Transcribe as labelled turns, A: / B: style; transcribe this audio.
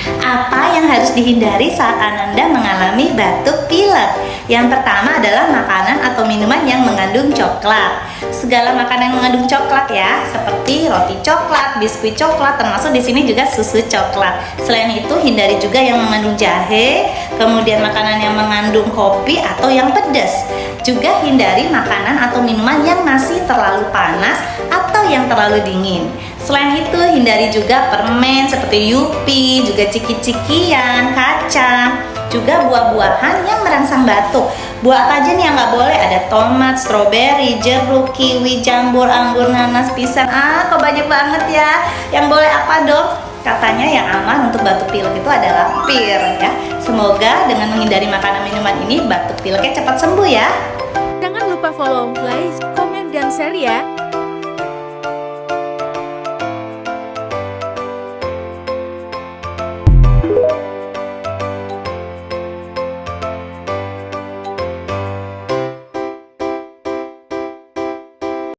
A: Apa yang harus dihindari saat Ananda mengalami batuk pilek? Yang pertama adalah makanan atau minuman yang mengandung coklat. Segala makanan yang mengandung coklat ya, seperti roti coklat, biskuit coklat, termasuk di sini juga susu coklat. Selain itu, hindari juga yang mengandung jahe, kemudian makanan yang mengandung kopi atau yang pedas. Juga hindari makanan atau minuman yang masih terlalu panas atau yang terlalu dingin. Selain itu, hindari juga permen seperti yupi, juga ciki-cikian, kacang, juga buah-buahan yang merangsang batuk. Buah apa aja nih yang nggak boleh? Ada tomat, stroberi, jeruk, kiwi, jamur, anggur, nanas, pisang. Kok banyak banget ya. Yang boleh apa dong? Katanya yang aman untuk batuk pilek itu adalah pir ya. Semoga dengan menghindari makanan minuman ini batuk pileknya cepat sembuh ya.
B: Jangan lupa follow, like, komen, dan share ya.